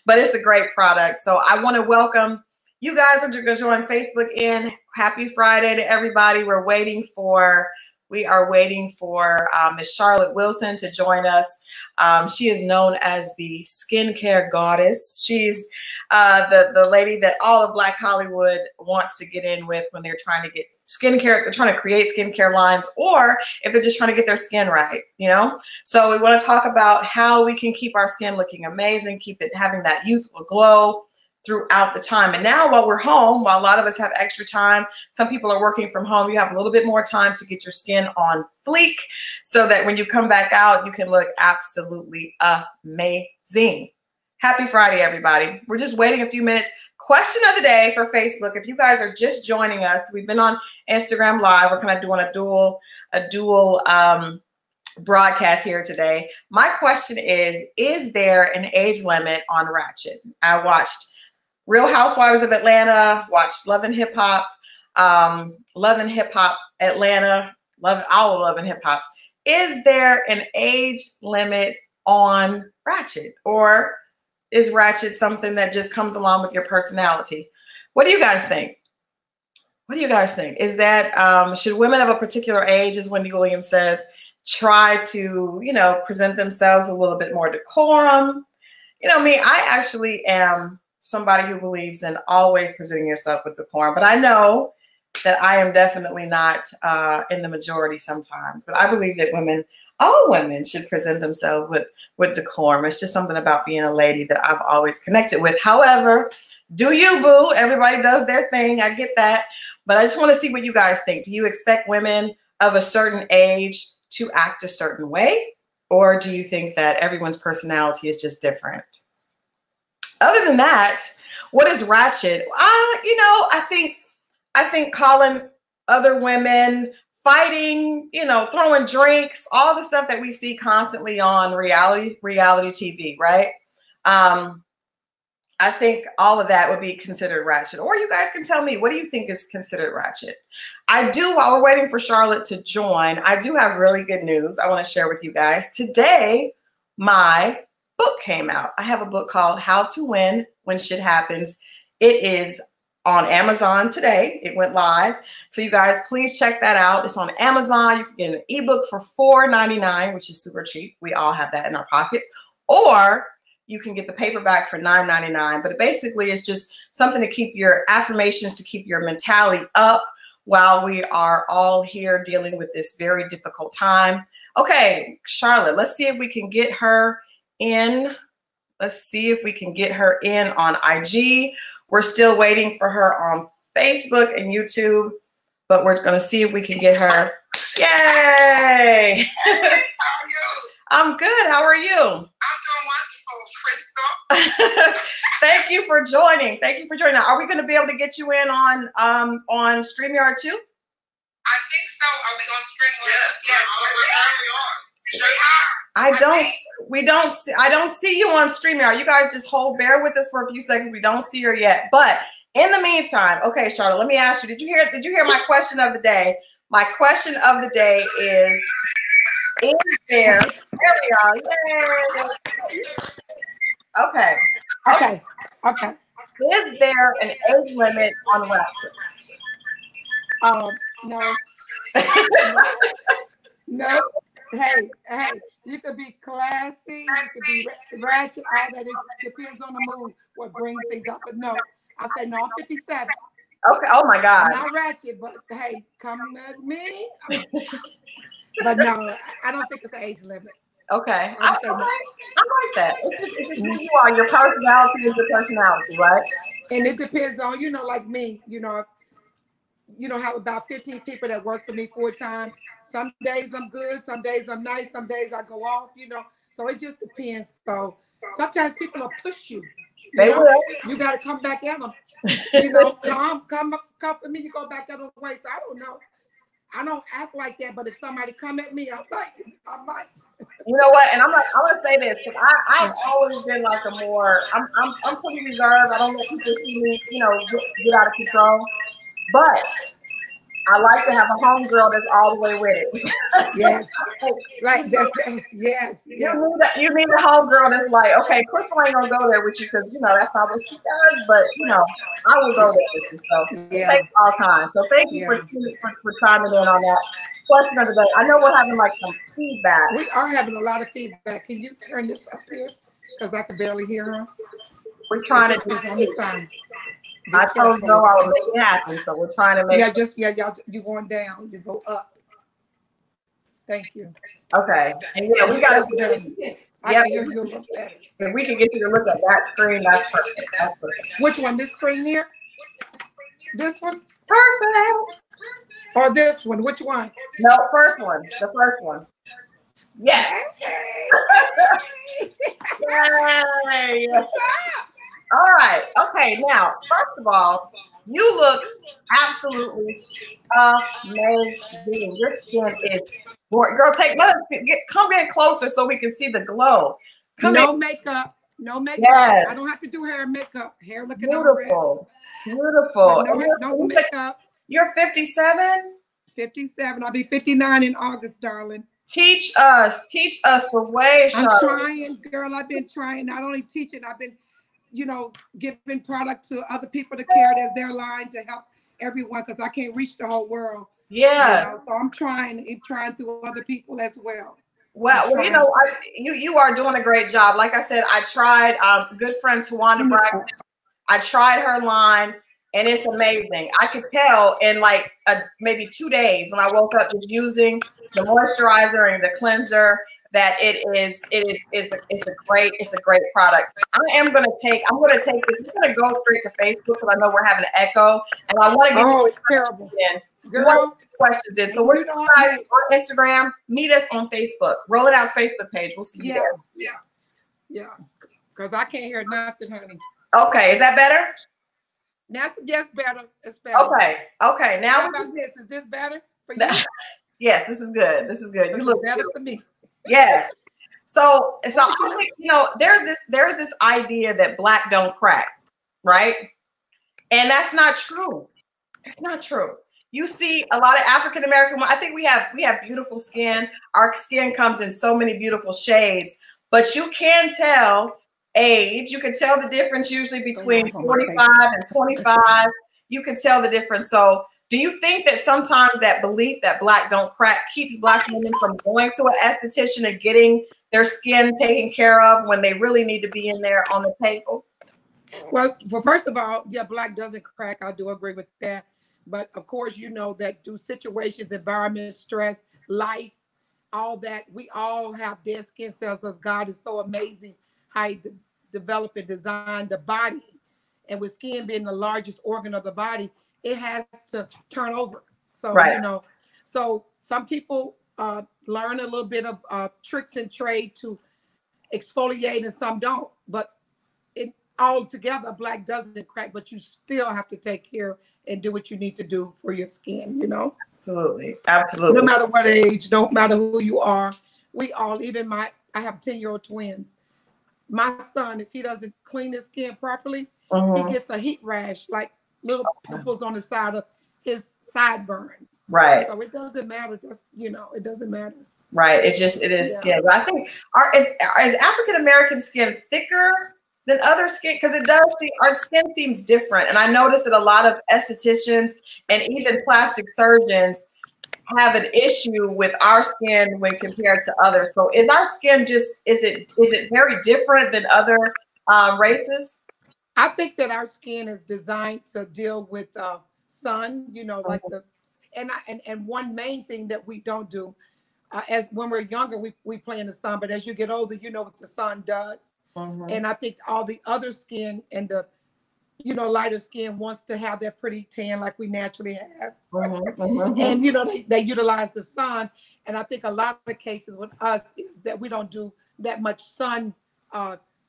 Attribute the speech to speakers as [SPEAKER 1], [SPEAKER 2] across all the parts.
[SPEAKER 1] but it's a great product. So I want to welcome you guys are going to join Facebook in. Happy Friday to everybody. We are waiting for Miss Charlotte Wilson to join us. She is known as the skincare goddess. She's the lady that all of Black Hollywood wants to get in with when they're trying to get skincare, they're trying to create skincare lines, or if they're just trying to get their skin right, you know? So we want to talk about how we can keep our skin looking amazing, keep it having that youthful glow throughout the time. And now while we're home, while a lot of us have extra time, some people are working from home, you have a little bit more time to get your skin on fleek so that when you come back out, you can look absolutely amazing. Happy Friday, everybody. We're just waiting a few minutes. Question of the day for Facebook. If you guys are just joining us, we've been on Instagram Live. We're kind of doing a dual broadcast here today. My question is there an age limit on ratchet? I watched Real Housewives of Atlanta, watched Love and Hip Hop, Atlanta, all of Love and Hip Hops. Is there an age limit on ratchet, or is ratchet something that just comes along with your personality? What do you guys think? What do you guys think? Is that, should women of a particular age, as Wendy Williams says, try to, you know, present themselves a little bit more decorum? You know me, I actually am somebody who believes in always presenting yourself with decorum, but I know that I am definitely not in the majority sometimes. But I believe that all women should present themselves with decorum. It's just something about being a lady that I've always connected with. However, do you, boo? Everybody does their thing. I get that. But I just want to see what you guys think. Do you expect women of a certain age to act a certain way? Or do you think that everyone's personality is just different? Other than that, what is ratchet? You know, I think calling other women, fighting, you know, throwing drinks, all the stuff that we see constantly on reality TV, right? I think all of that would be considered ratchet. Or you guys can tell me, what do you think is considered ratchet? While we're waiting for Charlotte to join, I do have really good news I want to share with you guys. Today, my book came out. I have a book called How to Win When Shit Happens. It is on Amazon today. It went live. So you guys, please check that out. It's on Amazon. You can get an ebook for $4.99, which is super cheap. We all have that in our pockets. Or you can get the paperback for $9.99. But it basically is just something to keep your affirmations, to keep your mentality up while we are all here dealing with this very difficult time. Okay, Charlotte, let's see if we can get her in. Let's see if we can get her in on IG. We're still waiting for her on Facebook and YouTube, but we're going to see if we can get her. Yay!
[SPEAKER 2] How are you?
[SPEAKER 1] I'm good. How are you?
[SPEAKER 2] I'm doing wonderful, Crystal.
[SPEAKER 1] Thank you for joining. Thank you for joining. Are we going to be able to get you in on StreamYard too?
[SPEAKER 2] I think so. Are we on StreamYard? Yes,
[SPEAKER 1] I don't see you on StreamYard. You guys just bear with us for a few seconds. We don't see her yet. But in the meantime, okay, Charlotte, let me ask you, did you hear my question of the day? My question of the day is there we are. Yay. Okay. Is there an age limit on ratchet?
[SPEAKER 3] No. No. Hey, you could be classy, you could be ratchet, all that. It depends on the mood, what brings things up. But no, I say no, I'm 57.
[SPEAKER 1] Okay, oh my God.
[SPEAKER 3] I'm not ratchet, but hey, come at me. But no, I don't think it's an age limit.
[SPEAKER 1] Okay. I like that. It's just who you are. Your personality is your personality, right?
[SPEAKER 3] And it depends on, you know, like me, you know, have about 15 people that work for me full time. Some days I'm good, some days I'm nice, some days I go off, you know. So it just depends. So sometimes people will push you.
[SPEAKER 1] They will.
[SPEAKER 3] You got to come back at them. You know, come for me, you go back out of the way. So I don't know. I don't act like that, but if somebody come at me, I might.
[SPEAKER 1] You know what? And I'm gonna say this, because I've always been like I'm pretty reserved. I don't let people see me, you know, get out of control. But I like to have a homegirl that's all the way with it.
[SPEAKER 3] Yes. Like that's yes.
[SPEAKER 1] You need a homegirl that's like, okay, Crystal ain't gonna go there with you because that's not what she does, but I will go there with you. So it takes all time. So thank you for chiming in on that question of the day. I know we're having like some feedback.
[SPEAKER 3] We are having a lot of feedback. Can you turn this up here? Because I can barely hear her.
[SPEAKER 1] We're trying to do
[SPEAKER 3] on the side.
[SPEAKER 1] I told you I would make it happen, so we're trying to make
[SPEAKER 3] y'all, you going down, you go up. Thank you.
[SPEAKER 1] Okay. And we got to
[SPEAKER 3] I can hear you a little better.
[SPEAKER 1] If we can get you to look at that screen, that's perfect. That's perfect.
[SPEAKER 3] Which one? This screen here? This one?
[SPEAKER 1] Perfect.
[SPEAKER 3] Or this one? Which one?
[SPEAKER 1] No, first one. The first one. Yes. Yay. All right. Okay. Now, first of all, you look absolutely amazing. Your skin is girl. Come in closer so we can see the glow.
[SPEAKER 3] Makeup. No makeup.
[SPEAKER 1] Yes.
[SPEAKER 3] I don't have to do hair and makeup. Hair looking
[SPEAKER 1] beautiful. Beautiful.
[SPEAKER 3] No makeup.
[SPEAKER 1] You're 57?
[SPEAKER 3] 57. I'll be 59 in August, darling.
[SPEAKER 1] Teach us the way.
[SPEAKER 3] I'm trying, girl. I've been trying. Not only teaching, I've been, giving product to other people to carry as their line to help everyone because I can't reach the whole world.
[SPEAKER 1] Yeah.
[SPEAKER 3] So I'm trying through other people as well.
[SPEAKER 1] Well, you are doing a great job. Like I said, I tried good friend Towanda Braxton. I tried her line and it's amazing. I could tell in like maybe 2 days when I woke up just using the moisturizer and the cleanser that it's a great product. I'm gonna take this. We're gonna go straight to Facebook because I know we're having an echo and I want to get
[SPEAKER 3] it's terrible.
[SPEAKER 1] Girl, questions in. So we're on Instagram. Meet us on Facebook. Roll It Out's Facebook page. We'll see you there.
[SPEAKER 3] Yeah. Because I can't hear nothing, honey.
[SPEAKER 1] Okay, is that better?
[SPEAKER 3] That's better. It's better.
[SPEAKER 1] Okay. Now
[SPEAKER 3] how about this? Is this better for you?
[SPEAKER 1] Yes, this is good. You look
[SPEAKER 3] better for me.
[SPEAKER 1] Yes. So I think there's this idea that black don't crack, right? And that's not true. It's not true. You see a lot of African American. I think we have beautiful skin. Our skin comes in so many beautiful shades, but you can tell age. You can tell the difference usually between 45 and 25. You can tell the difference. So do you think that sometimes that belief that black don't crack keeps black women from going to an esthetician and getting their skin taken care of when they really need to be in there on the table?
[SPEAKER 3] Well, first of all, black doesn't crack. I do agree with that. But of course, that due situations, environment, stress, life, all that, we all have dead skin cells because God is so amazing how he developed and designed the body. And with skin being the largest organ of the body, it has to turn over. So, so some people learn a little bit of tricks and trade to exfoliate and some don't. But altogether, black doesn't crack, but you still have to take care and do what you need to do for your skin,
[SPEAKER 1] Absolutely.
[SPEAKER 3] No matter what age, no matter who you are, we all, I have 10-year-old twins. My son, if he doesn't clean his skin properly, he gets a heat rash, like little pimples on the side of his sideburns.
[SPEAKER 1] Right.
[SPEAKER 3] So it doesn't matter. It doesn't matter.
[SPEAKER 1] Right. It is skin. But I think is African American skin thicker than other skin? Because our skin seems different. And I noticed that a lot of estheticians and even plastic surgeons have an issue with our skin when compared to others. So is our skin is it very different than other races?
[SPEAKER 3] I think that our skin is designed to deal with sun, like and one main thing that we don't do as when we're younger, we play in the sun, but as you get older, what the sun does. And I think all the other skin and the, lighter skin wants to have that pretty tan like we naturally have. And, they utilize the sun. And I think a lot of the cases with us is that we don't do that much sun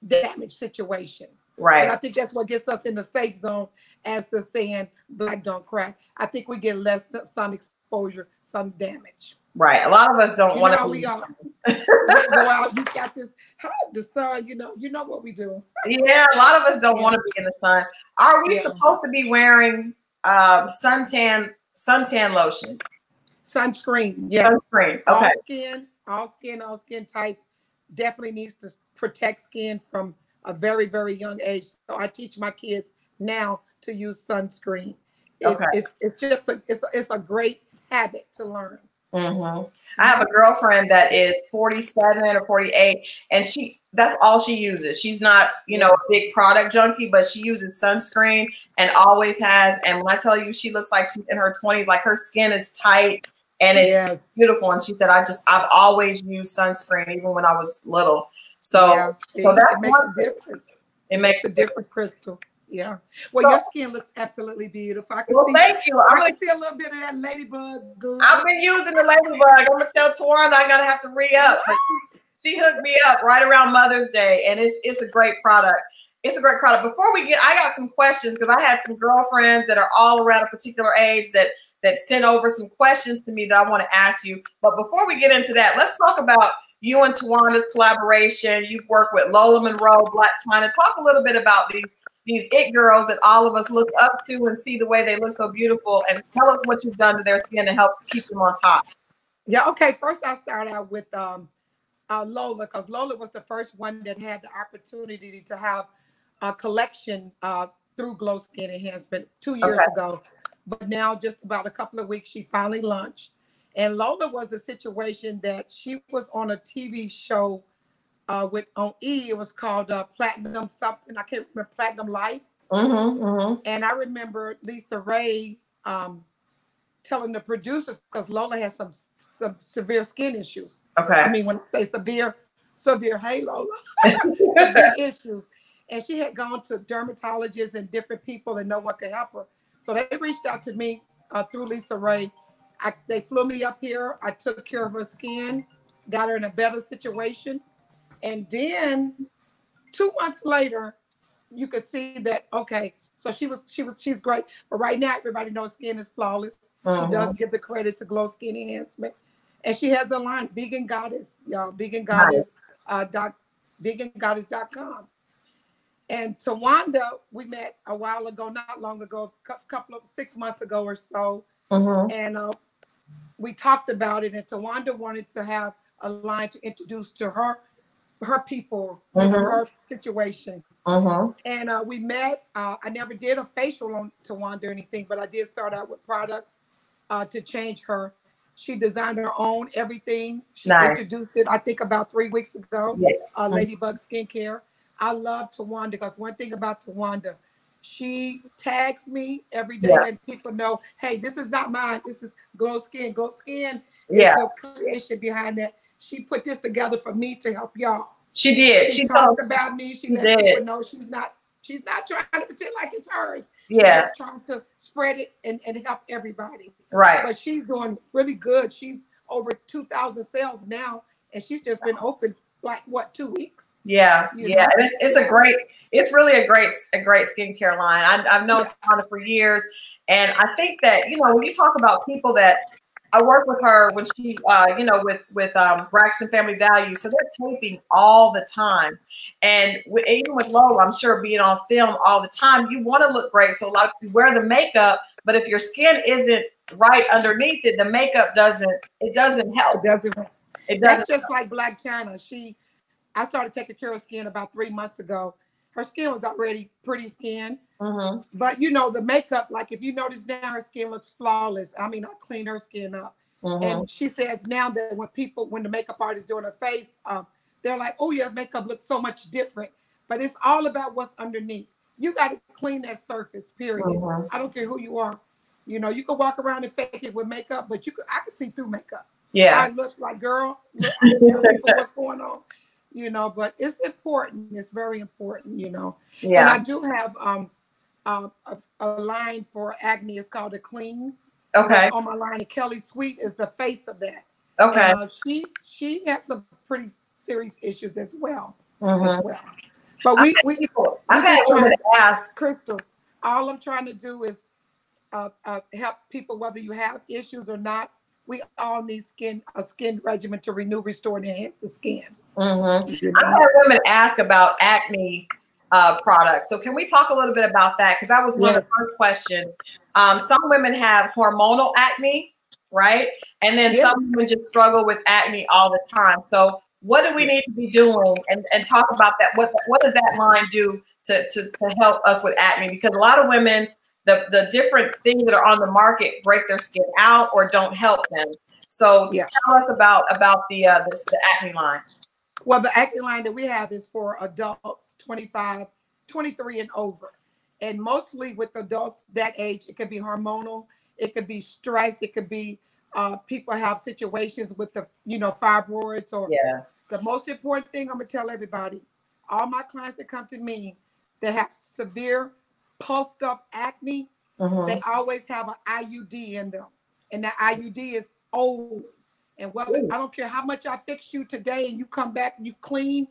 [SPEAKER 3] damage situation.
[SPEAKER 1] Right.
[SPEAKER 3] And I think that's what gets us in the safe zone as the saying, black don't crack. I think we get less sun exposure, sun damage.
[SPEAKER 1] Right. A lot of us don't want to.
[SPEAKER 3] We go out. You got this. The sun. You know what we do.
[SPEAKER 1] Yeah. A lot of us don't want to be in the sun. Are we supposed to be wearing suntan suntan lotion.
[SPEAKER 3] Sunscreen, yes.
[SPEAKER 1] Sunscreen. Okay.
[SPEAKER 3] All skin types definitely needs to protect skin from a very, very young age. So I teach my kids now to use sunscreen. It's just a great habit to learn.
[SPEAKER 1] I have a girlfriend that is 47 or 48, and that's all she uses. She's not, a big product junkie, but she uses sunscreen and always has. And when I tell you, she looks like she's in her 20s, like her skin is tight and it's beautiful. And she said, I've always used sunscreen even when I was little. So that makes a difference. It makes a difference,
[SPEAKER 3] Crystal. Yeah. Well, your skin looks absolutely beautiful.
[SPEAKER 1] Thank you.
[SPEAKER 3] I can see a little bit of that Ladybug Goode.
[SPEAKER 1] I've been using the Ladybug. I'm gonna tell Towanda I gotta have to re-up. She hooked me up right around Mother's Day, and it's a great product. It's a great product. Before we I got some questions because I had some girlfriends that are all around a particular age that sent over some questions to me that I want to ask you. But before we get into that, let's talk about you and Towanda's collaboration. You've worked with Lola Monroe, Blac Chyna. Talk a little bit about these it girls that all of us look up to and see the way they look so beautiful, and tell us what you've done to their skin to help keep them on top.
[SPEAKER 3] Yeah, okay. First, I'll start out with Lola, because Lola was the first one that had the opportunity to have a collection through Glow Skin Enhancement 2 years ago. But now, just about a couple of weeks, she finally launched. And Lola was a situation that she was on a TV show on E. It was called Platinum something. I can't remember, Platinum Life. And I remember Lisa Raye telling the producers, because Lola has some severe skin issues. I mean, when I say severe, hey Lola, severe issues. And she had gone to dermatologists and different people, and no one could help her. So they reached out to me through Lisa Raye. They flew me up here. I took care of her skin, got her in a better situation. And then 2 months later, you could see that, okay, so she's great. But right now, everybody knows skin is flawless. She does give the credit to Glow Skin Enhancement. And she has a line, Vegan Goddess, y'all, Vegan Goddess, vegangoddess.com. And Towanda, we met a while ago, not long ago, 6 months ago or so. And we talked about it, and Towanda wanted to have a line to introduce to her people, her situation. And we met. I never did a facial on Towanda or anything, but I did start out with products to change her. She designed her own everything. She introduced it, I think, about 3 weeks ago. Ladybug Skincare. I love Towanda because one thing about Towanda, she tags me every day, and people know, hey, this is not mine. This is Glow Skin. Glow Skin is the creation behind that. She put this together for me to help y'all.
[SPEAKER 1] She did.
[SPEAKER 3] She talked about me. She let people know she's not trying to pretend like it's hers. She's just trying to spread it and help everybody.
[SPEAKER 1] Right.
[SPEAKER 3] But she's doing really good. She's over 2,000 sales now, and she's just been open like 2 weeks.
[SPEAKER 1] Yeah. It's really a great skincare line. I've known Towanda for years, and I think that when you talk about people that I work with her when she with Braxton Family Values, so they're taping all the time, and even with Lola, I'm sure being on film all the time, you want to look great. So a lot of people wear the makeup, but if your skin isn't right underneath it, the makeup doesn't help.
[SPEAKER 3] That's just like Blac Chyna. I started taking care of skin about 3 months ago. Her skin was already pretty skin, but the makeup, like if you notice now, her skin looks flawless. I mean, I clean her skin up. And she says now that when the makeup artist doing her face, they're like, oh, your makeup looks so much different. But it's all about what's underneath. You got to clean that surface, period. I don't care who you are. You can walk around and fake it with makeup, but I can see through makeup. I look like, girl, I can tell people what's going on. But it's important. It's very important, And I do have a line for acne. It's called a Clean.
[SPEAKER 1] Okay.
[SPEAKER 3] On my line, and Kelly Sweet is the face of that.
[SPEAKER 1] Okay.
[SPEAKER 3] And, she has some pretty serious issues as well. But we
[SPEAKER 1] I've had women ask
[SPEAKER 3] Crystal. All I'm trying to do is help people, whether you have issues or not. We all need a skin regimen to renew, restore, and enhance the skin.
[SPEAKER 1] I've had women ask about acne products. So can we talk a little bit about that? Because that was one of the first questions. Some women have hormonal acne, right? And then some women just struggle with acne all the time. So what do we need to be doing? And talk about that. What does that line do to help us with acne? Because a lot of women, the different things that are on the market break their skin out or don't help them. So tell us about the acne line.
[SPEAKER 3] Well, the acne line that we have is for adults 25, 23 and over. And mostly with adults that age, it could be hormonal, it could be stress, it could be people have situations with the, fibroids or the most important thing I'm gonna tell everybody, all my clients that come to me that have severe post-op acne, they always have an IUD in them. And that IUD is old. And whether I don't care how much I fix you today and you come back and you clean,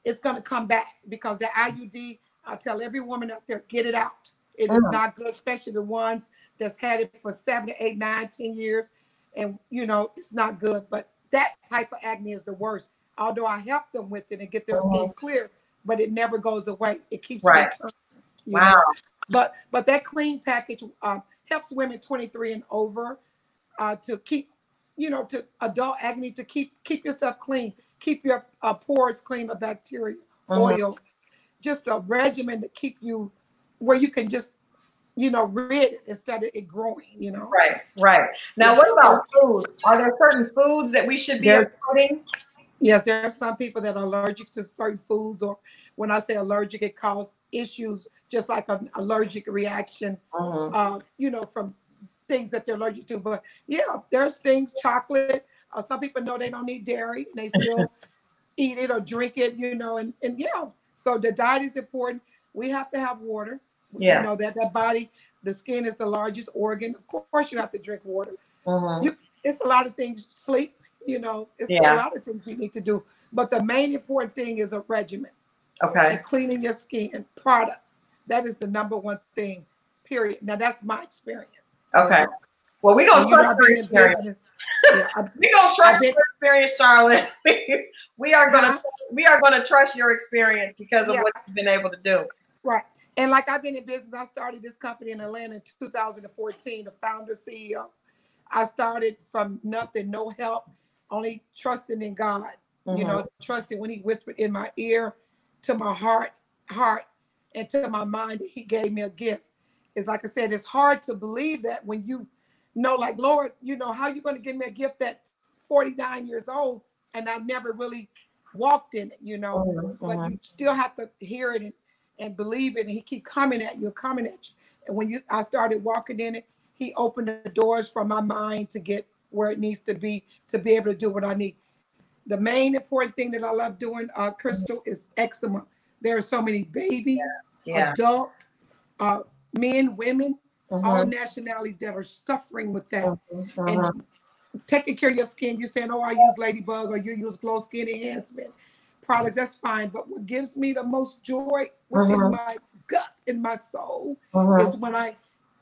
[SPEAKER 3] it's going to come back because the IUD, I tell every woman out there, get it out. It is not good, especially the ones that's had it for 7, 8, 9, 10 years. And, it's not good. But that type of acne is the worst. Although I help them with it and get their skin clear, but it never goes away. It keeps returning. Wow. But that clean package helps women 23 and over to keep, to adult acne, to keep yourself clean, keep your pores clean of bacteria, oil, just a regimen to keep you where you can just, rid it instead of it growing,
[SPEAKER 1] Right. Now, what about foods? Are there certain foods that we should be avoiding?
[SPEAKER 3] Yes, there are some people that are allergic to certain foods, or when I say allergic, it causes issues just like an allergic reaction, from things that they're allergic to. But there's things, chocolate. Some people know they don't need dairy and they still eat it or drink it, and so the diet is important. We have to have water. That body, the skin is the largest organ. Of course, you have to drink water. It's a lot of things, sleep, it's a lot of things you need to do. But the main important thing is a regimen. Okay. And cleaning your skin, products. That is the #1 thing, period. Now, that's my experience.
[SPEAKER 1] Okay. Well, we're going to trust your experience. We're going to trust your experience, Charlotte. we are going to trust your experience because of what you've been able to do.
[SPEAKER 3] Right. And like I've been in business, I started this company in Atlanta in 2014, the founder, CEO. I started from nothing, no help, only trusting in God, trusting when he whispered in my ear to my heart, and to my mind that he gave me a gift. It's like I said, it's hard to believe that when you know, like, Lord, how you going to give me a gift at 49 years old and I never really walked in it, but you still have to hear it and believe it. And he keep coming at you. And when I started walking in it, he opened the doors for my mind to get where it needs to be able to do what I need. The main important thing that I love doing, Crystal, is eczema. There are so many babies, adults, men, women, all nationalities that are suffering with that. And taking care of your skin, you're saying, I use Ladybug or you use Glow Skin Enhancement products, that's fine. But what gives me the most joy within my gut and my soul is when I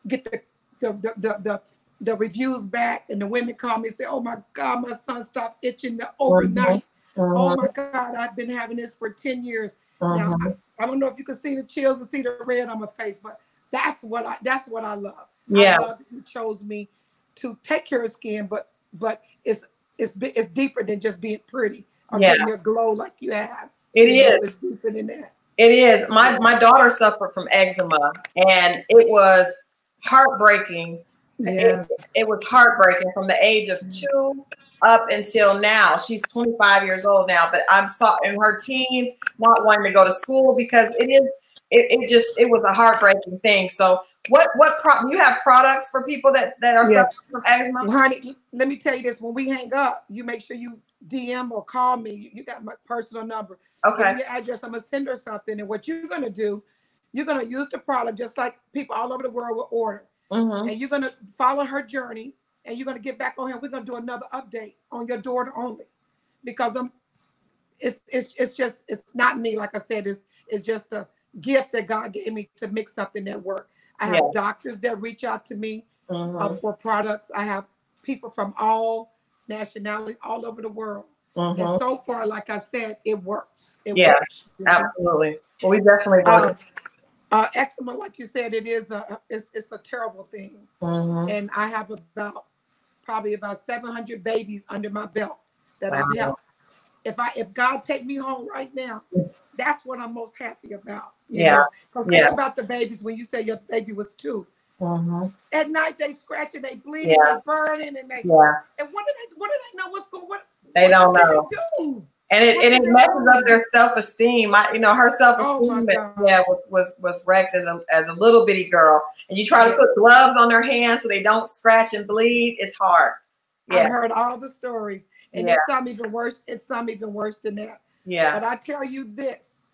[SPEAKER 3] get the reviews back and the women call me and say, oh my God, my son stopped itching overnight. Oh my God, I've been having this for 10 years. Now, I don't know if you can see the chills and see the red on my face, but that's what I love. I love that you chose me to take care of skin, but it's deeper than just being pretty or getting your glow like you have. It is. It's deeper than that.
[SPEAKER 1] It is. My daughter suffered from eczema, and it was heartbreaking. Yes. It was heartbreaking from the age of 2 up until now. She's 25 years old now, but I'm in her teens, not wanting to go to school because it was a heartbreaking thing. So what you have products for people that are suffering from eczema?
[SPEAKER 3] Well, honey, let me tell you this. When we hang up, you make sure you DM or call me. You got my personal number.
[SPEAKER 1] Okay.
[SPEAKER 3] Give me your address. I'm going to send her something. And what you're going to do, you're going to use the product just like people all over the world will order. And you're going to follow her journey, and you're going to get back on here. We're going to do another update on your daughter only, because it's not me. Like I said, it's just a gift that God gave me to make something that works. I have doctors that reach out to me for products. I have people from all nationalities, all over the world. And so far, like I said, it works. It
[SPEAKER 1] works.
[SPEAKER 3] You know?
[SPEAKER 1] Absolutely. Well, we definitely do.
[SPEAKER 3] Eczema, like you said, it's a terrible thing. And I have probably about 700 babies under my belt that I've helped. If God take me home right now, that's what I'm most happy about. You know? Because think about the babies when you say your baby was 2. At night they scratching, they bleeding, they burning, and they and what do they know what's going on?
[SPEAKER 1] They don't know.
[SPEAKER 3] Do?
[SPEAKER 1] And it messes up their self-esteem. Her self-esteem was wrecked as a little bitty girl. And you try to put gloves on their hands so they don't scratch and bleed. It's hard.
[SPEAKER 3] I heard all the stories. And it's not even worse. It's not even worse than that.
[SPEAKER 1] Yeah.
[SPEAKER 3] But I tell you this.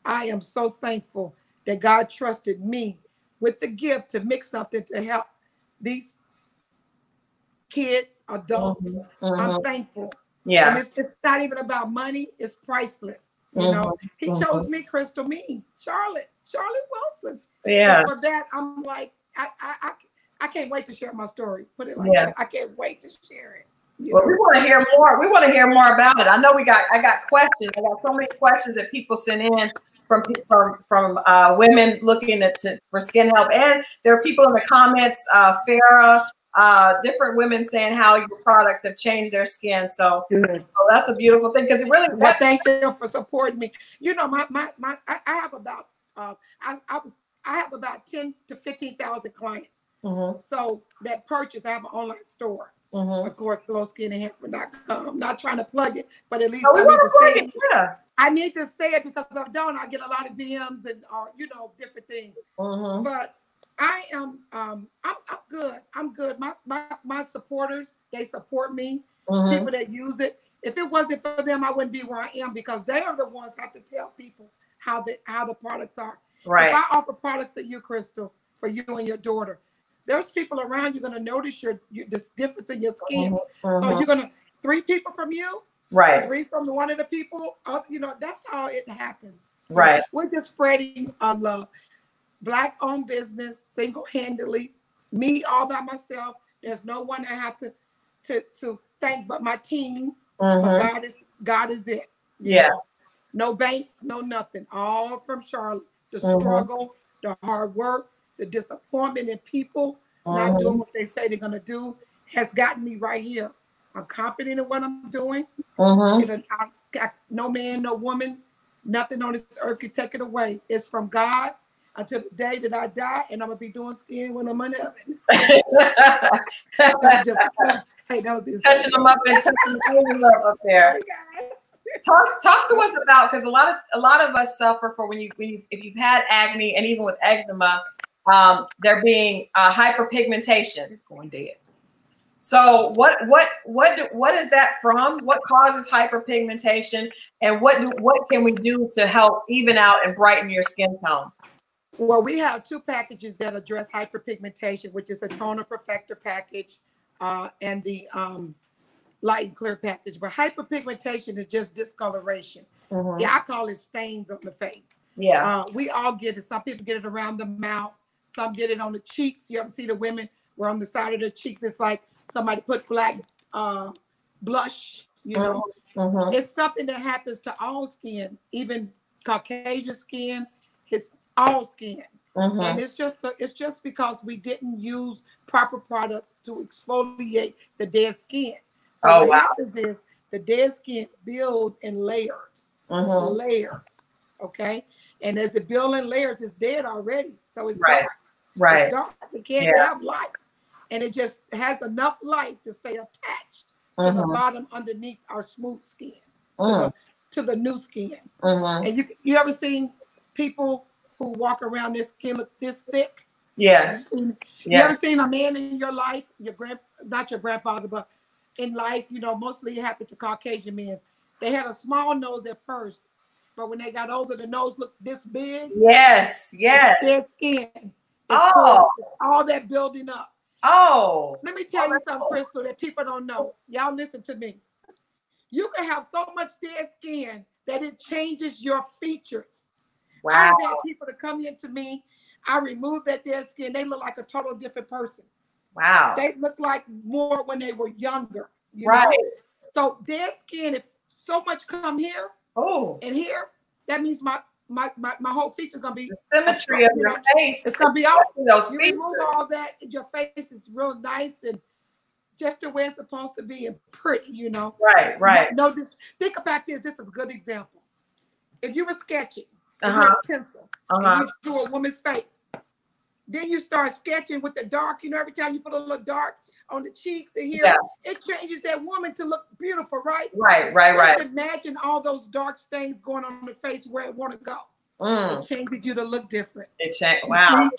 [SPEAKER 3] I am so thankful that God trusted me with the gift to mix something to help these kids, adults. I'm thankful. Yeah. And it's not even about money. It's priceless. You know, he chose me, Crystal, me, Charlotte Wilson. Yeah. And for that, I'm like, I can't wait to share my story. Put it like that. I can't wait to share it.
[SPEAKER 1] Well, we want to hear more. We want to hear more about it. I know I got questions. I got so many questions that people sent in from women looking for skin help, and there are people in the comments, Farah, different women saying how your products have changed their skin. So that's a beautiful thing because it really.
[SPEAKER 3] Well, thank them for supporting me. You know, I have about I have about 10 to 15,000 clients. So that purchase, I have an online store. Of course, glowskinenhancement.com. Not trying to plug it, but at least I need to say it. Yeah. I need to say it because if I don't, I get a lot of DMs and different things. But I am I'm good. I'm good. My supporters, they support me. People that use it. If it wasn't for them, I wouldn't be where I am because they are the ones who have to tell people how the products are. Right. If I offer products to you, Crystal, for you and your daughter, there's people around you're going to notice this difference in your skin. So you're going to 3 people from you, right? 3 from one of the people. That's how it happens. Right. We're just spreading love. Black-owned business, single-handedly, me all by myself. There's no one I have to thank but my team. But God is it. Yeah. No banks, no nothing. All from Charlotte. The struggle, the hard work, the disappointment in people not doing what they say they're going to do has gotten me right here. I'm confident in what I'm doing. No man, no woman, nothing on this earth can take it away. It's from God until the day that I die, and I'm going to be doing skin when I'm in heaven. Hey, that was touching them up and touching the up there. Talk to us about, because a lot of us suffer for if you've had acne and even with eczema, there being hyperpigmentation. It's going dead. So what is that from? What causes hyperpigmentation, and what can we do to help even out and brighten your skin tone? Well, we have 2 packages that address hyperpigmentation, which is the toner perfector package and the light and clear package. But hyperpigmentation is just discoloration. Yeah, I call it stains on the face. Yeah. We all get it. Some people get it around the mouth. Some get it on the cheeks. You ever see the women where on the side of their cheeks it's like somebody put black blush, It's something that happens to all skin, even Caucasian skin. It's all skin. And it's just because we didn't use proper products to exfoliate the dead skin. So what happens is the dead skin builds in layers. Okay? And as it builds in layers, it's dead already. So it's dark. Right. It's dark. It can't have light. And it just has enough light to stay attached to the bottom underneath our smooth skin, to the new skin. And you ever seen people who walk around their skin look this thick? Yeah. You ever seen a man in your life, not your grandfather, but in life, mostly it happened to Caucasian men. They had a small nose at first, but when they got older, the nose looked this big. Yes. Their skin. It's all that building up. Let me tell you something, Crystal, that people don't know. Y'all listen to me. You can have so much dead skin that it changes your features. Wow. I've had people to come in to me. I remove that dead skin. They look like a total different person.
[SPEAKER 1] Wow.
[SPEAKER 3] They look like more when they were younger. You
[SPEAKER 1] right.
[SPEAKER 3] know? So dead skin, if so much come here and here, that means my whole feature is gonna be
[SPEAKER 1] the symmetry of your face.
[SPEAKER 3] It's gonna be all
[SPEAKER 1] those
[SPEAKER 3] you
[SPEAKER 1] features.
[SPEAKER 3] remove all that, your face is real nice and just the way it's supposed to be and pretty, you know.
[SPEAKER 1] Right.
[SPEAKER 3] No, think about this. This is a good example. If you were sketching with a pencil and you drew a woman's face, then you start sketching with the dark, you know, every time you put a little dark on the cheeks and here, it changes that woman to look beautiful, right? Right. Just imagine all those dark stains going on the face where it want to go. It changes you to look different.
[SPEAKER 1] Wow.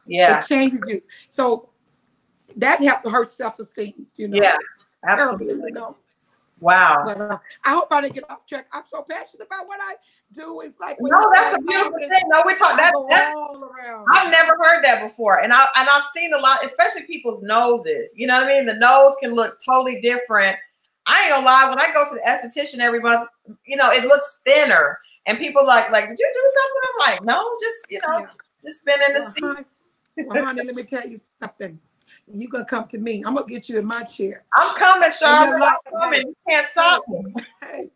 [SPEAKER 1] Yeah.
[SPEAKER 3] It changes you. So that hurts self-esteem, you know.
[SPEAKER 1] Yeah, absolutely.
[SPEAKER 3] You know.
[SPEAKER 1] Wow.
[SPEAKER 3] But I hope I didn't get off track. I'm so passionate about what I do. It's like
[SPEAKER 1] no, that's a beautiful thing. No, we're talking that's all around. I've never heard that before, and I've seen a lot, especially people's noses. You know what I mean? The nose can look totally different. I ain't gonna lie. When I go to the esthetician every month, you know, it looks thinner, and people like, did you do something? I'm like, no, just just been in the seat.
[SPEAKER 3] Well, honey, let me tell you something. You gonna come to me. I'm gonna get you in my chair.
[SPEAKER 1] I'm coming, Charlotte. I'm coming. You can't stop me.
[SPEAKER 3] Hey,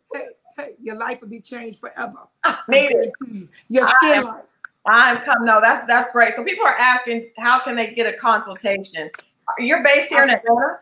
[SPEAKER 3] your life will be changed forever.
[SPEAKER 1] Maybe.
[SPEAKER 3] Your skin life.
[SPEAKER 1] I'm coming. No, that's great. So people are asking, how can they get a consultation? You're based here in Atlanta?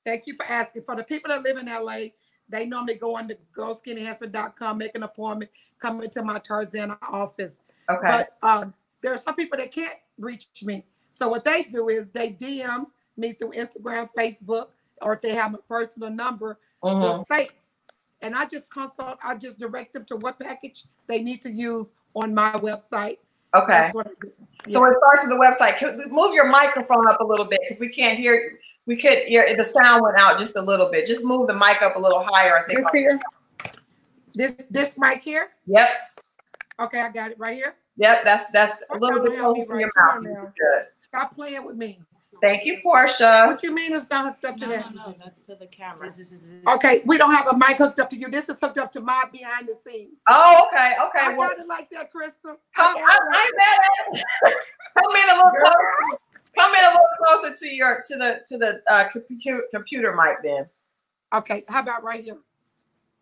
[SPEAKER 3] Thank you for asking. For the people that live in LA, they normally go on to GoSkinnyHusband.com, make an appointment, come into my Tarzana office.
[SPEAKER 1] Okay.
[SPEAKER 3] But there are some people that can't reach me. So what they do is they DM me through Instagram, Facebook, or if they have a personal number, they'll face. And I just consult, I just direct them to what package they need to use on my website.
[SPEAKER 1] Okay.
[SPEAKER 3] That's what I do.
[SPEAKER 1] So it starts with the website. Move your microphone up a little bit because we can't hear. We could hear the sound went out just a little bit. Just move the mic up a little higher. I think.
[SPEAKER 3] This here. This mic here.
[SPEAKER 1] Yep.
[SPEAKER 3] Okay, I got it right here.
[SPEAKER 1] Yep, that's a little bit closer to your mouth. Good.
[SPEAKER 3] Stop playing with me.
[SPEAKER 1] Thank you, Porsha.
[SPEAKER 3] What you mean it's not hooked up to that?
[SPEAKER 4] No, that's to the camera. This.
[SPEAKER 3] Okay, we don't have a mic hooked up to you. This is hooked up to my behind the scenes.
[SPEAKER 1] Oh, okay.
[SPEAKER 3] I got it like that, Crystal.
[SPEAKER 1] Come in a little closer. Come in a little closer to the computer mic then.
[SPEAKER 3] Okay, how about right here?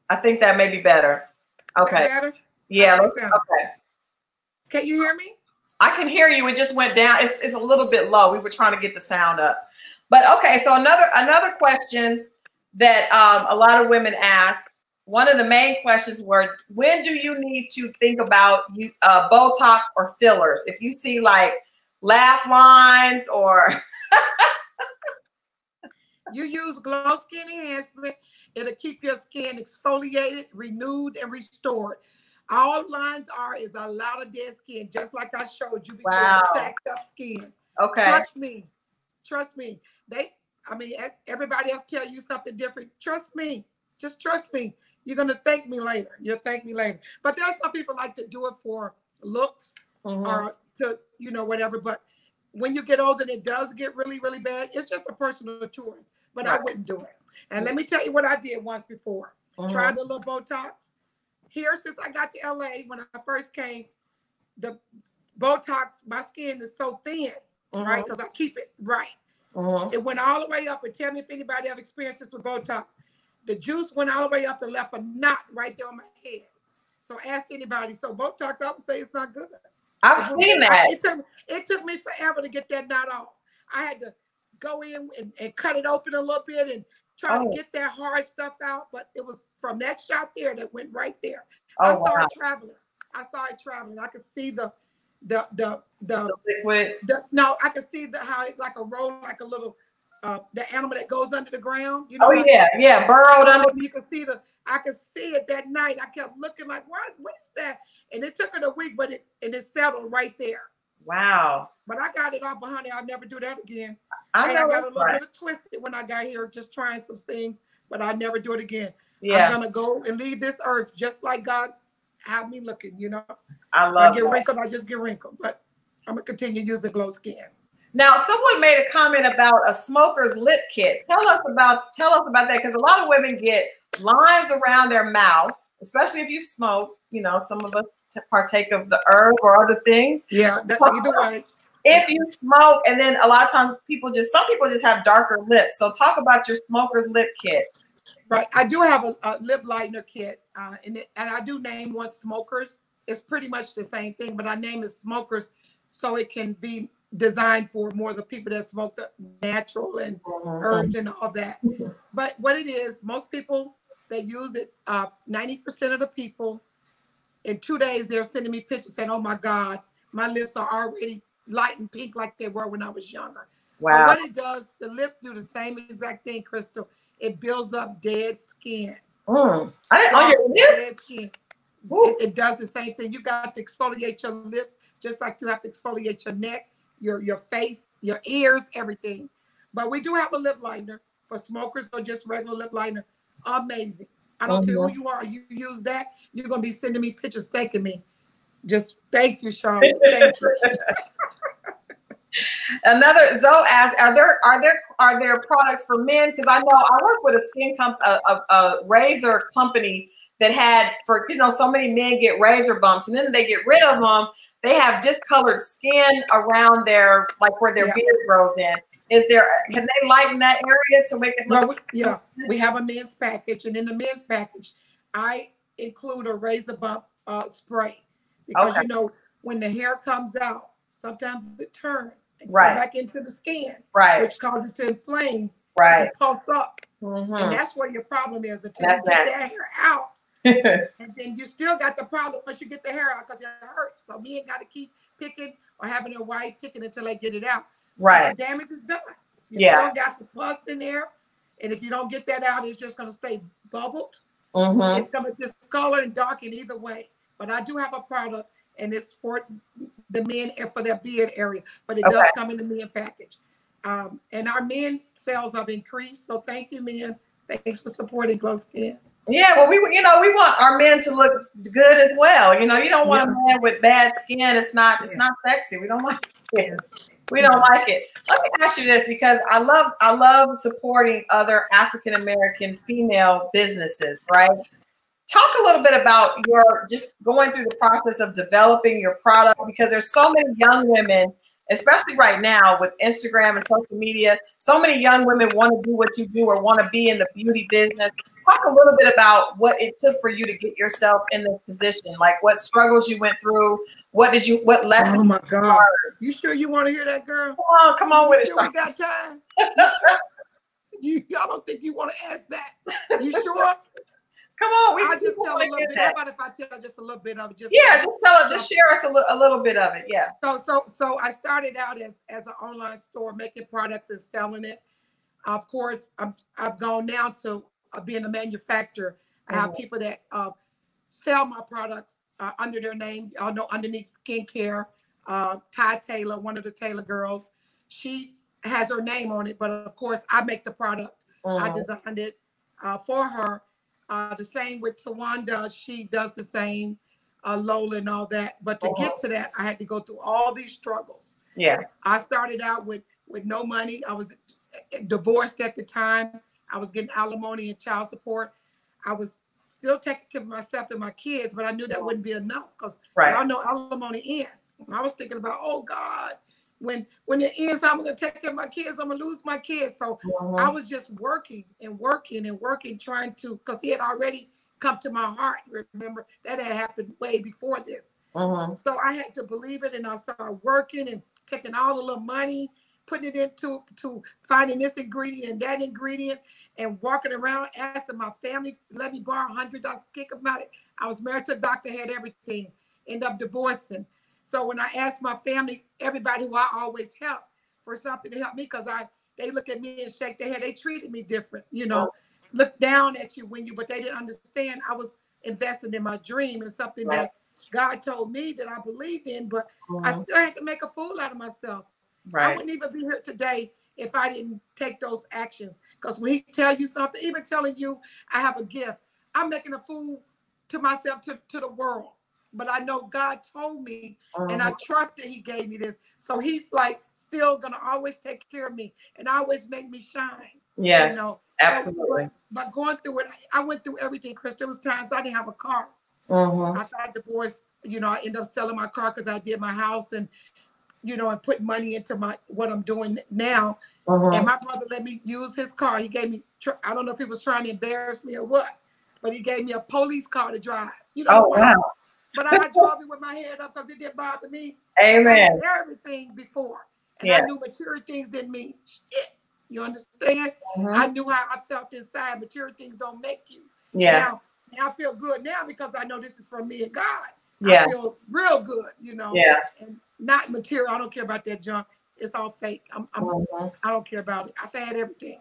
[SPEAKER 1] I think that may be better. Okay.
[SPEAKER 3] Better?
[SPEAKER 1] Yeah. Okay.
[SPEAKER 3] Can you hear me?
[SPEAKER 1] I can hear you. It just went down. It's a little bit low. We were trying to get the sound up. But okay, so another question that a lot of women ask, one of the main questions were, when do you need to think about Botox or fillers? If you see like laugh lines or...
[SPEAKER 3] You use Glow Skin Enhancement. It'll keep your skin exfoliated, renewed, and restored. All lines is a lot of dead skin, just like I showed you before.
[SPEAKER 1] Wow.
[SPEAKER 3] Stacked up skin.
[SPEAKER 1] Okay.
[SPEAKER 3] Trust me. Everybody else tell you something different. Trust me. Just trust me. You're gonna thank me later. You'll thank me later. But there are some people like to do it for looks or to whatever. But when you get older, and it does get really, really bad. It's just a personal choice. But I wouldn't do it. And let me tell you what I did once before. Tried a little Botox. Here, since I got to LA, when I first came, the Botox, my skin is so thin, right? Because I keep it right. It went all the way up. And tell me if anybody ever experienced this with Botox. The juice went all the way up and left a knot right there on my head. So ask anybody. So Botox, I would say it's not good.
[SPEAKER 1] I've seen that.
[SPEAKER 3] It took me forever to get that knot off. I had to go in and cut it open a little bit and try to get that hard stuff out, but it was from that shot there that went right there. I saw it traveling. I could see the
[SPEAKER 1] liquid.
[SPEAKER 3] I could see how it's like a roll, like a little the animal that goes under the ground.
[SPEAKER 1] Burrowed under.
[SPEAKER 3] You can see I could see it that night. I kept looking like, what is that? And it took it a week, but it settled right there.
[SPEAKER 1] Wow.
[SPEAKER 3] But I got it off, but honey, I'll never do that again.
[SPEAKER 1] I
[SPEAKER 3] got a little bit twisted when I got here, just trying some things, but I'll never do it again.
[SPEAKER 1] Yeah.
[SPEAKER 3] I'm gonna go and leave this earth just like God had me looking,
[SPEAKER 1] I love it.
[SPEAKER 3] If I get wrinkled, I just get wrinkled. But I'm gonna continue using Glow Skin.
[SPEAKER 1] Now, someone made a comment about a smoker's lip kit. Tell us about that, because a lot of women get lines around their mouth, especially if you smoke. Some of us partake of the herb or other things.
[SPEAKER 3] Yeah, either way.
[SPEAKER 1] if you smoke, and then a lot of times some people just have darker lips. So talk about your smoker's lip kit.
[SPEAKER 3] Right. I do have a lip liner kit, and I do name one smokers. It's pretty much the same thing, but I name it smokers so it can be designed for more of the people that smoke the natural and herbs and all that. But what it is, most people that use it, 90% of the people in 2 days, they're sending me pictures saying, oh my God, my lips are already light and pink like they were when I was younger.
[SPEAKER 1] Wow.
[SPEAKER 3] But what it does, the lips do the same exact thing, Crystal. It builds up dead skin.
[SPEAKER 1] On your lips?
[SPEAKER 3] Dead skin. It does the same thing. You got to exfoliate your lips just like you have to exfoliate your neck, your face, your ears, everything. But we do have a lip liner for smokers or just regular lip liner. Amazing. I don't care who you are. You use that, you're going to be sending me pictures thanking me. Just thank you, Charlotte. Thank you.
[SPEAKER 1] Another Zoe asks, are there products for men? Because I know I work with a razor company that had, for so many men get razor bumps, and then they get rid of them. They have discolored skin around their, like where their beard grows in. Can they lighten that area to make it look?
[SPEAKER 3] Well, we have a men's package, and in the men's package, I include a razor bump spray because when the hair comes out, sometimes it turns and goes back into the skin, which causes it to inflame, and pulse up, and that's where your problem is until you get that hair out. And then you still got the problem once you get the hair out because it hurts. So men got to keep picking or having their wife picking until they get it out. Right. The damage is done. You still got the pus in there. And if you don't get that out, it's just going to stay bubbled. It's going to discolor and darken either way. But I do have a product, and it's for the men and for their beard area. But it does come in the men package. And our men sales have increased. So thank you, men. Thanks for supporting Glow Skin.
[SPEAKER 1] Yeah, well, we want our men to look good as well. You don't want a man with bad skin. It's not sexy. We don't like it. We don't like it. Let me ask you this, because I love supporting other African American female businesses, right? Talk a little bit about your just going through the process of developing your product, because there's so many young women, especially right now with Instagram and social media, so many young women want to do what you do or want to be in the beauty business. Talk a little bit about what it took for you to get yourself in this position, like what struggles you went through, what lessons? Oh
[SPEAKER 3] my God! You sure you want to hear that, girl?
[SPEAKER 1] Come on with it.
[SPEAKER 3] We got time. I don't think you want to ask that. You sure?
[SPEAKER 1] Come on,
[SPEAKER 3] I'll just tell a little bit. How about if I tell just a little bit of it? Just
[SPEAKER 1] share us a little bit of it. Yeah.
[SPEAKER 3] So I started out as an online store making products and selling it. Of course, I've gone now to being a manufacturer. I have people that sell my products under their name. Y'all know Underneath Skincare. Ty Taylor, one of the Taylor girls, she has her name on it, but of course I make the product. I designed it for her. The same with Towanda, she does the same, Lola and all that. But to get to that, I had to go through all these struggles. Yeah. I started out with no money. I was divorced at the time. I was getting alimony and child support. I was still taking care of myself and my kids, but I knew that wouldn't be enough because y'all know alimony ends. And I was thinking about, oh God, when it ends, I'm going to take care of my kids. I'm going to lose my kids. So I was just working and working and working, trying to, because he had already come to my heart. Remember, that had happened way before this. So I had to believe it, and I started working and taking all the little money, putting it into finding this ingredient and that ingredient, and walking around asking my family, let me borrow $100, kick them out. I was married to a doctor, had everything, end up divorcing. So when I asked my family, everybody who I always help for something to help me, because they look at me and shake their head. They treated me different, look down at you but they didn't understand I was investing in my dream and something that God told me that I believed in, but I still had to make a fool out of myself. I wouldn't even be here today if I didn't take those actions. Because when he tell you something, even telling you I have a gift, I'm making a fool to myself, to the world. But I know God told me, and I trust that he gave me this. So he's like still going to always take care of me and always make me shine.
[SPEAKER 1] Yes, absolutely.
[SPEAKER 3] But going through it, I went through everything, Chris. There was times I didn't have a car. I got divorced. I ended up selling my car because I did my house and you know, and put money into what I'm doing now. And my brother let me use his car. He gave me, I don't know if he was trying to embarrass me or what, but he gave me a police car to drive. You know, wow. But I drove it with my head up because it didn't bother me.
[SPEAKER 1] Amen.
[SPEAKER 3] I had everything before. And I knew material things didn't mean shit. You understand? I knew how I felt inside. Material things don't make you. Now I feel good now because I know this is from me and God. I feel real good, you know. And not material. I don't care about that junk. It's all fake. I don't care about it. I've had everything.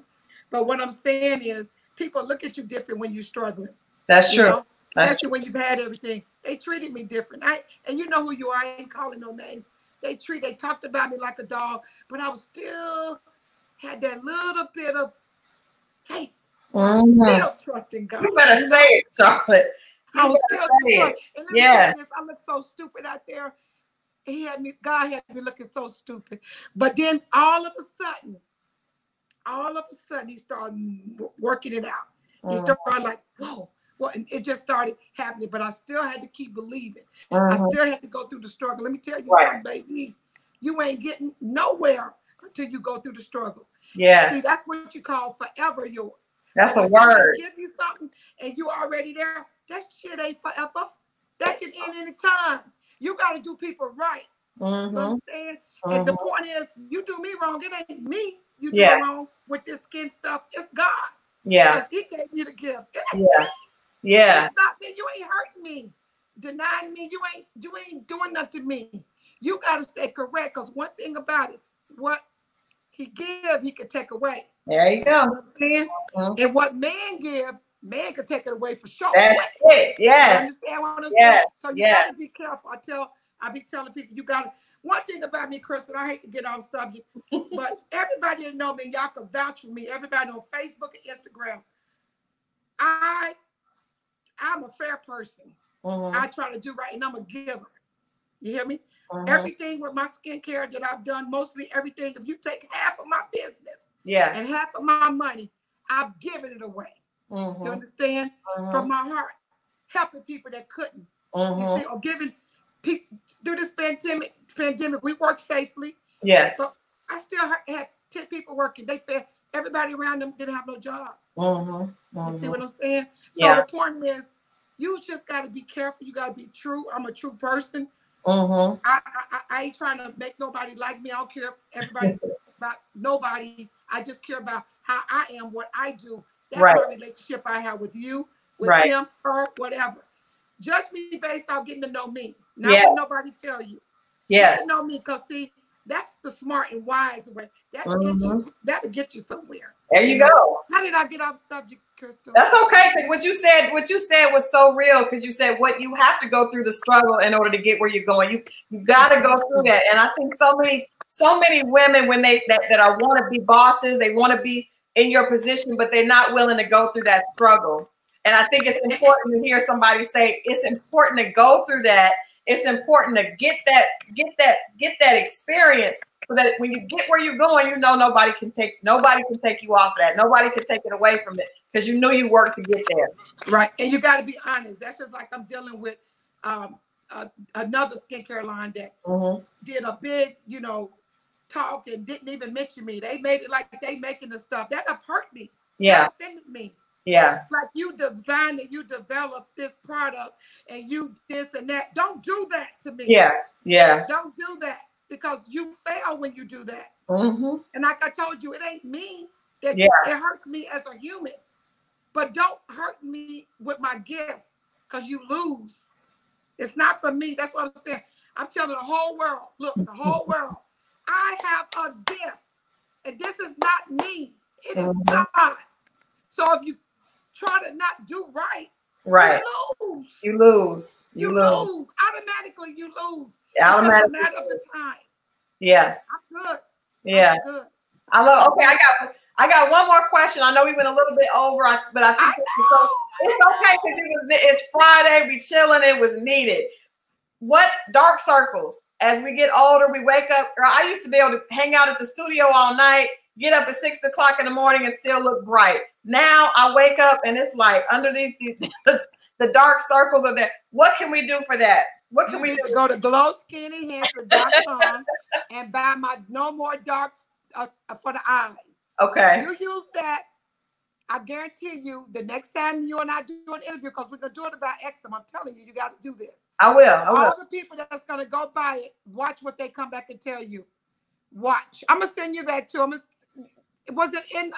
[SPEAKER 3] But what I'm saying is people look at you different when you're struggling.
[SPEAKER 1] That's true.
[SPEAKER 3] Know? Especially when you've had everything. They treated me different. And you know who you are. I ain't calling no names. They talked about me like a dog, but I was still had that little bit of faith. Still trusting God.
[SPEAKER 1] You better say it, Charlotte.
[SPEAKER 3] I was still trusting. And let me say this, I look so stupid out there. God had me looking so stupid. But then all of a sudden, he started working it out. He started like, whoa. Well, and it just started happening, but I still had to keep believing. I still had to go through the struggle. Let me tell you something, baby. You ain't getting nowhere until you go through the struggle.
[SPEAKER 1] Yes.
[SPEAKER 3] See, that's what you call forever yours.
[SPEAKER 1] That's a word.
[SPEAKER 3] Give you something and you already there. That shit ain't forever. That can end any time. You got to do people right. You understand? And the point is, you do me wrong, it ain't me you do wrong with this skin stuff. It's God. Because he gave you the gift. It ain't me. It's not me. You ain't hurting me. Denying me. You ain't doing nothing to me. You got to stay correct. Because one thing about it, what he give, he could take away.
[SPEAKER 1] There you go.
[SPEAKER 3] You know what I'm saying? And what man give, man could take it away for sure.
[SPEAKER 1] That's it. Yes.
[SPEAKER 3] You understand what I'm saying? So you got to be careful. I be telling people, you got to. One thing about me, Kristen, I hate to get off subject, but everybody that know me, y'all can vouch for me. Everybody on Facebook and Instagram. I'm a fair person. I try to do right, and I'm a giver. You hear me? Everything with my skincare that I've done, mostly everything, if you take half of my business and half of my money, I've given it away. You understand? From my heart, helping people that couldn't. You see, or giving people through this pandemic, we worked safely. Yes. So I still had 10 people working. They fed everybody around them didn't have no job. You see what I'm saying? So the point is, you just got to be careful. You got to be true. I'm a true person. I ain't trying to make nobody like me. I don't care everybody about nobody. I just care about how I am, what I do. That's my relationship I have with you, with him, her, whatever. Judge me based on getting to know me. Not what nobody tell you. Get to know me, because see, that's the smart and wise way. That'll get you somewhere.
[SPEAKER 1] There you go.
[SPEAKER 3] How did I get off subject, Crystal?
[SPEAKER 1] That's okay, because what you said was so real, because you said what you have to go through the struggle in order to get where you're going. You got to go through that. And I think so many women, when they want to be bosses, they want to be in your position, but they're not willing to go through that struggle. And I think it's important to hear somebody say it's important to go through that. It's important to get that experience, so that when you get where you're going, you know nobody can take you off of that. Nobody can take it away from it, because you know you worked to get there.
[SPEAKER 3] Right. And you got to be honest. That's just like I'm dealing with another skincare line that did a big, talk and didn't even mention me. They made it like they making the stuff. That hurt me. That offended me. Yeah. Like, you designed it, you developed this product, and you this and that. Don't do that to me. Yeah. Don't do that, because you fail when you do that. And like I told you, it ain't me. It hurts me as a human. But don't hurt me with my gift, because you lose. It's not for me. That's what I'm saying. I'm telling the whole world, look, the whole world, I have a gift. And this is not me. It is God. So if you try to not do right, you lose. You lose. Automatically, you lose. Automatically. It's a matter of the time. Yeah. I'm good.
[SPEAKER 1] Yeah.
[SPEAKER 3] I'm good.
[SPEAKER 1] I love. Okay, I got one more question. I know we went a little bit over, but I think it's okay, because it's Friday. We chilling. It was needed. What dark circles? As we get older, we wake up. Or I used to be able to hang out at the studio all night, get up at 6 o'clock in the morning, and still look bright. Now I wake up and it's like underneath the dark circles are there. What can we do for that? What can we
[SPEAKER 3] need
[SPEAKER 1] do?
[SPEAKER 3] to go to glowskinenhancer.com and buy my No More Darks for the eyes.
[SPEAKER 1] Okay.
[SPEAKER 3] You use that. I guarantee you, the next time you and I do an interview, because we're going to do it about eczema, I'm telling you, you got to do this.
[SPEAKER 1] I will. I will.
[SPEAKER 3] All the people that's going to go buy it, watch what they come back and tell you. Watch. I'm going to send you that too. Was it in,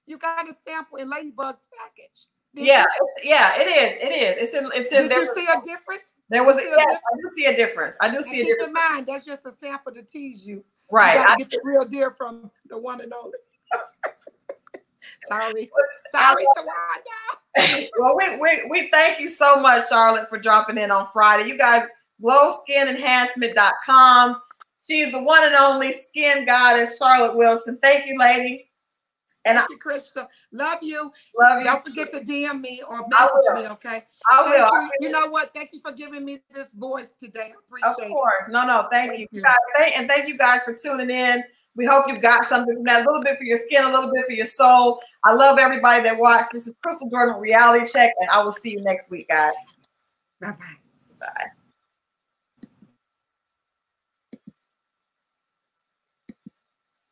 [SPEAKER 3] you got a sample in Ladybug's package?
[SPEAKER 1] Yeah, it is. It is. It's in.
[SPEAKER 3] Did you see a difference?
[SPEAKER 1] There was. Yes, I do see a difference. I do see a difference.
[SPEAKER 3] Keep in mind, that's just a sample to tease you.
[SPEAKER 1] Right.
[SPEAKER 3] You got to get the real deal from the one and only. Sorry, Towanda.
[SPEAKER 1] Well, we thank you so much, Charlotte, for dropping in on Friday. You guys, glowskinenhancement.com. She's the one and only skin goddess, Charlotte Wilson. Thank you, lady. And
[SPEAKER 3] thank you, Crystal. Love you. Don't forget to DM me or message me, okay?
[SPEAKER 1] I will.
[SPEAKER 3] You know what? Thank you for giving me this voice today. I appreciate it.
[SPEAKER 1] Of course. No, thank you. Guys, and thank you guys for tuning in. We hope you got something from that, a little bit for your skin, a little bit for your soul. I love everybody that watched. This is Crystal Jordan Reality Check, and I will see you next week, guys.
[SPEAKER 3] Bye-bye.
[SPEAKER 1] Bye.